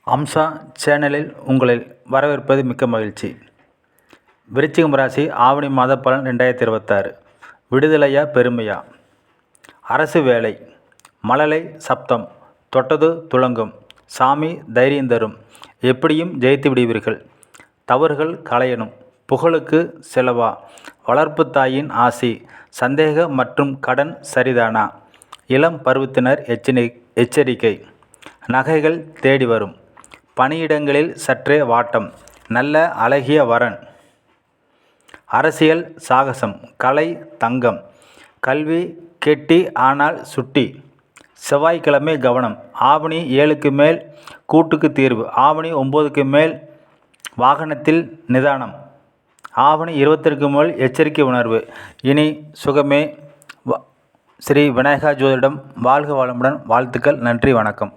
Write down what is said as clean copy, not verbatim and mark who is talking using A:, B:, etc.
A: அம்சா சேனலில் உங்களை வரவேற்பது மிக்க மகிழ்ச்சி. விருச்சிகம் ராசி ஆவணி மாத பலன் 2026. விடுதலையா பெருமையா? அரசு வேலை. மழலை சப்தம். தொட்டது துலங்கும். சாமி தைரியம் தரும். எப்படியும் ஜெயித்து விடுவீர்கள். தவறுகள் களையணும். புகழுக்கு செலவா? வளர்ப்பு தாயின் ஆசி. சந்தேக மற்றும் கடன் சரிதானா? இளம் பருவத்தினர் எச்சரிக்கை. நகைகள் தேடி வரும். பணியிடங்களில் சற்றே வாட்டம். நல்ல அழகிய வரன். அரசியல் சாகசம். கலை தங்கம். கல்வி கெட்டி ஆனால் சுட்டி. செவ்வாய்க்கிழமை கவனம். ஆவணி 7க்கு மேல் கூட்டுக்கு தீர்வு. ஆவணி 9க்கு மேல் வாகனத்தில் நிதானம். ஆவணி 20க்கு மேல் எச்சரிக்கை உணர்வு. இனி சுகமே. ஸ்ரீ விநாயகா ஜோதிடம். வாழ்க வளமுடன். வாழ்த்துக்கள். நன்றி. வணக்கம்.